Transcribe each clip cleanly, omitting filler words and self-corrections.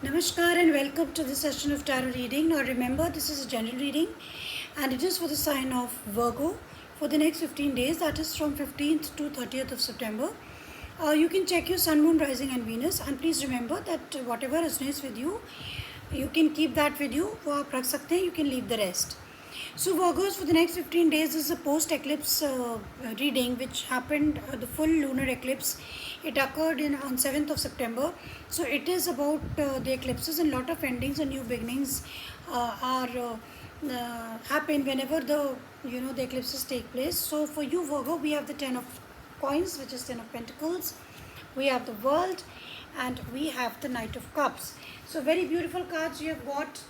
Namaskar and welcome to this session of tarot reading. Now remember, this is a general reading and it is for the sign of Virgo for the next 15 days, that is from 15th to 30th of September. You can check your sun, moon, rising and Venus, and please remember that whatever resonates with you, you can keep that with you. वो आप रख सकते हैं, you can leave the rest. So Virgos, for the next 15 days is a post-eclipse reading which happened, the full lunar eclipse. It occurred on 7th of September. So it is about the eclipses, and lot of endings and new beginnings are happen whenever the eclipses take place. So for you Virgo, we have the 10 of coins, which is 10 of pentacles. We have the world and we have the knight of cups. So very beautiful cards you have got.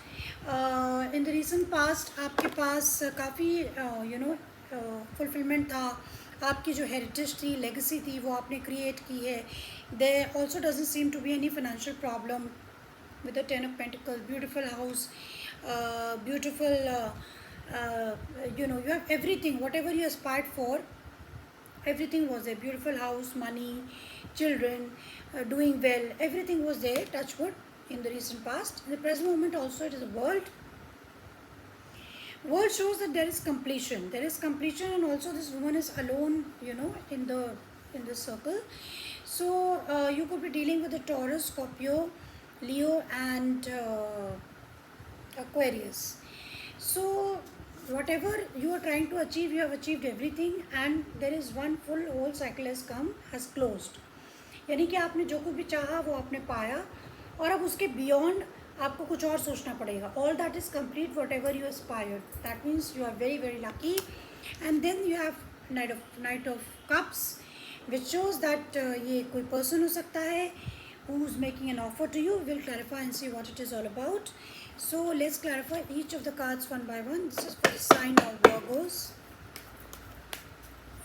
In the recent past आपके पास काफ़ी fulfilment था, आपकी जो heritage थी, legacy थी, वो आपने create की है. There also doesn't seem to be any financial problem with the 10 of pentacles. Beautiful house, beautiful you have everything, whatever you aspired for, everything was there. Beautiful house, money, children, doing well, everything was there, touch wood, in the recent past. In the present moment also it is a world. World shows that there is completion, and also this woman is alone, in the circle. So you could be dealing with the Taurus, Scorpio, Leo and Aquarius. So whatever you are trying to achieve, you have achieved everything, and there is one full whole cycle has closed. यानी कि आपने जो कुछ भी चाहा वो आपने पाया, और अब उसके बियॉन्ड आपको कुछ और सोचना पड़ेगा. All that is complete whatever you aspired. That means you are very very lucky. And then you have knight of cups, which shows that ये कोई पर्सन हो सकता है who is making an offer to you. We'll clarify and see what it is all about. So let's clarify each of the cards one by one. This is for the sign of Virgos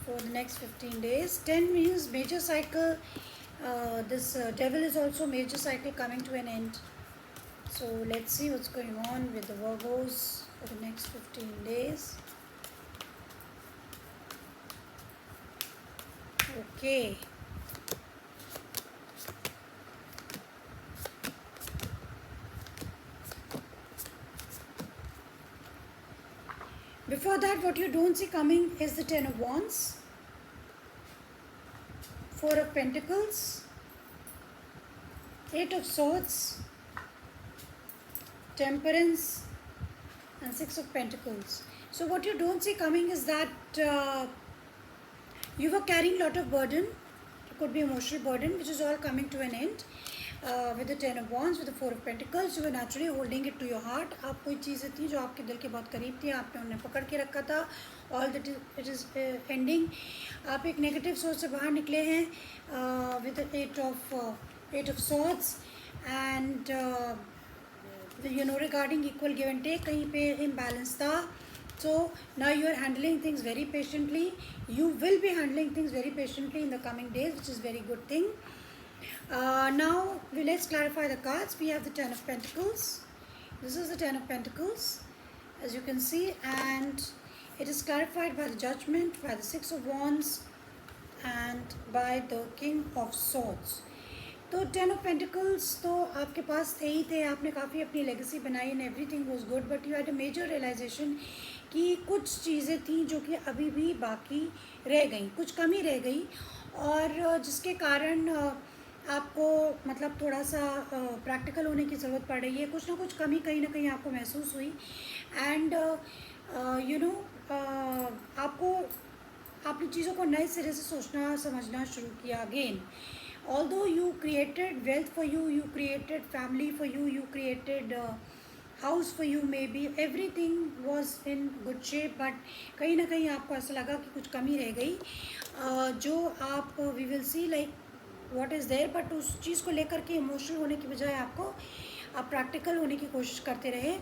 for the next 15 days. 10 means major cycle. This devil is also major cycle coming to an end. So let's see what's going on with the Virgos for the next 15 days. Okay. Before that, what you don't see coming is the 10 of Wands, 4 of Pentacles, 8 of Swords, Temperance and 6 of Pentacles. So what you don't see coming is that you were carrying a lot of burden. It could be emotional burden, which is all coming to an end. With the 10 of Wands, with the 4 of Pentacles, you were naturally holding it to your heart. आप कोई चीज़ें थी जो आपके दिल के बहुत करीब थी, आपने उन्हें पकड़ के रखा था. All that it is ending. आप एक नेगेटिव सोच से बाहर निकले हैं with the 8 of Swords and regarding equal give and take, कहीं पे imbalance था. So now you are handling things very patiently. You will be handling things very patiently in the coming days, which is very good thing. Now let's clarify the cards. We have the 10 of Pentacles. This is the 10 of Pentacles, as you can see, and it is clarified by the Judgment, by the 6 of Wands and by the King of Swords. तो 10 of Pentacles तो आपके पास थे ही थे, आपने काफ़ी अपनी legacy बनाई and everything was good, but you had a major realization कि कुछ चीज़ें थी जो कि अभी भी बाकी रह गई, कुछ कमी रह गई, और जिसके कारण आपको मतलब थोड़ा सा प्रैक्टिकल होने की ज़रूरत पड़ रही है. कुछ ना कुछ कमी कहीं ना कहीं आपको महसूस हुई, एंड आपको आपने चीज़ों को नए सिरे से सोचना समझना शुरू किया again. Although you created wealth for you, you created family for you, you created house for you, maybe everything was in good shape, but कहीं ना कहीं आपको ऐसा लगा कि कुछ कमी रह गई, जो आप we will see like what is there, but उस चीज़ को लेकर के इमोशनल होने की बजाय आप प्रैक्टिकल होने की कोशिश करते रहे.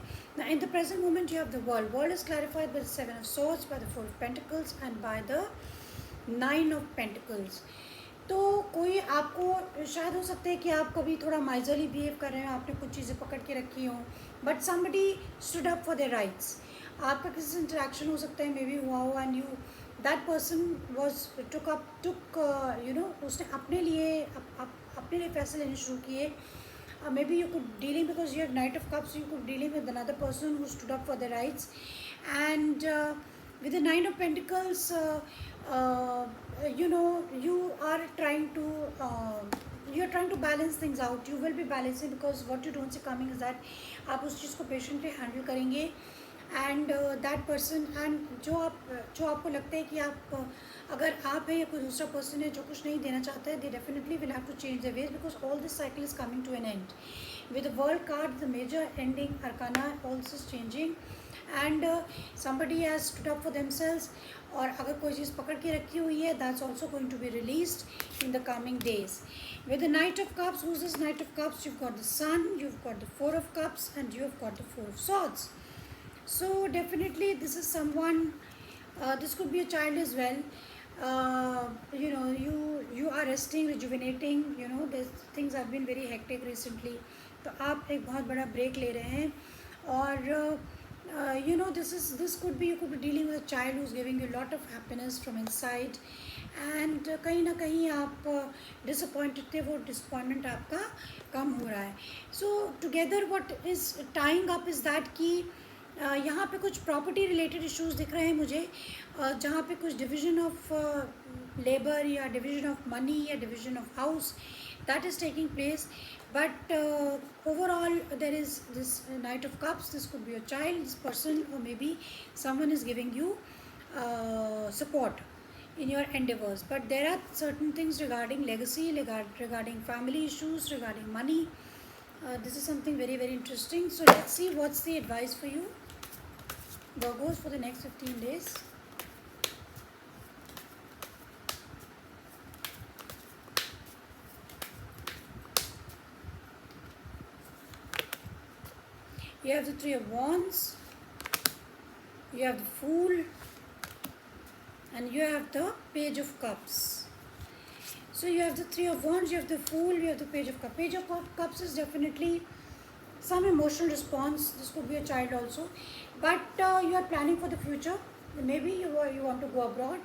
In the present moment you have the world. World is clarified by the 7 of Swords, by the 4 of Pentacles and by the 9 of Pentacles. तो कोई आपको शायद हो सकता है कि आप कभी थोड़ा माइजरली बिहेव कर रहे हो, आपने कुछ चीज़ें पकड़ के रखी हों, but somebody stood up for their rights. आपका किसी से इंटरेक्शन हो सकता है, मे बी हुआ हो, and you that person was took उसने अपने लिए फैसले लेने शुरू किए maybe you could dealing, because you have Knight of Cups, you could dealing with another person who stood up for their rights. And with the Nine of Pentacles, you are trying to you're trying to balance things out. You will be balancing, because what you don't see coming is that आप उस चीज़ को patiently handle करेंगे. And that person, and जो आपको लगता है कि आप अगर आप है या कोई दूसरा पर्सन है जो कुछ नहीं देना चाहता है, they definitely will have to change the ways, because all this cycle is coming to an end. With the world card, the major ending arcana also is changing, and somebody has stood up for themselves. और अगर कोई चीज़ पकड़ के रखी हुई है, that's also going to be released in the coming days. With the Knight of Cups, who's this Knight of Cups? You've got the Sun, you've got the Four of Cups, and you've got the Four of Swords. So definitely this is someone, this could be a child as well. You are resting, rejuvenating. Things have been very hectic recently. तो आप एक बहुत बड़ा break ले रहे हैं. और this could be, you could be dealing with a child who's giving you a lot of happiness from inside. And कहीं ना कहीं आप डिसअपॉइंटेड थे, वो डिसअपॉइंटमेंट आपका कम हो रहा है. सो together what is tying up is that कि यहाँ पे कुछ प्रॉपर्टी रिलेटेड इश्यूज दिख रहे हैं मुझे, जहाँ पे कुछ डिवीजन ऑफ लेबर या डिवीजन ऑफ मनी या division of house that is taking place. But overall, there is this Knight of Cups. This could be a child, this person, or maybe someone is giving you support in your endeavors. But there are certain things regarding legacy, regarding family issues, regarding money. This is something very, very interesting. So let's see what's the advice for you, Virgos, for the next 15 days. You have the Three of Wands, you have the Fool, and you have the Page of Cups. So you have the Three of Wands, you have the Fool, you have the Page of Cups. Page of Cups is definitely some emotional response. This could be a child also. But you are planning for the future. Maybe you want to go abroad.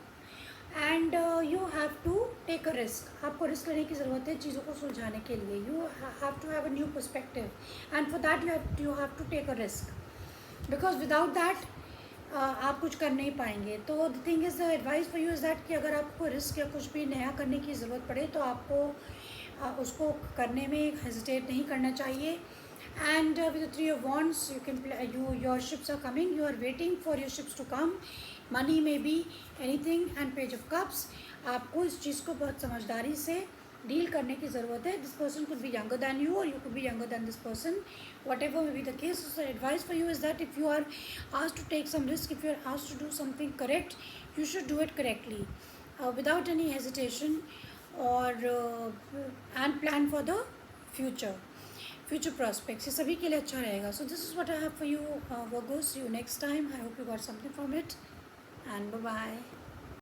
And you have to take a risk. आपको risk लेने की ज़रूरत है चीज़ों को सुलझाने के लिए. You have to have a new perspective. And for that you have to take a risk. Because without that आप कुछ कर नहीं पाएंगे. तो the thing is, the advice for you is that कि अगर आपको रिस्क या कुछ भी नया करने की ज़रूरत पड़े तो आपको उसको करने में हेजिटेट नहीं करना चाहिए. And with the Three of Wands, your ships are coming. You are waiting for your ships to come. Money may be anything. And Page of Cups, आपको इस चीज़ को बहुत समझदारी से डील करने की ज़रूरत है. This person could be younger than you, or you could be younger than this person. Whatever may be the case, so advice for you is that if you are asked to take some risk, if you are asked to do something correct, you should do it correctly, without any hesitation, or and plan for the future prospects. ये सभी के लिए अच्छा रहेगा. So this is what I have for you, Virgos. See you next time. I hope you got something from it, and bye bye.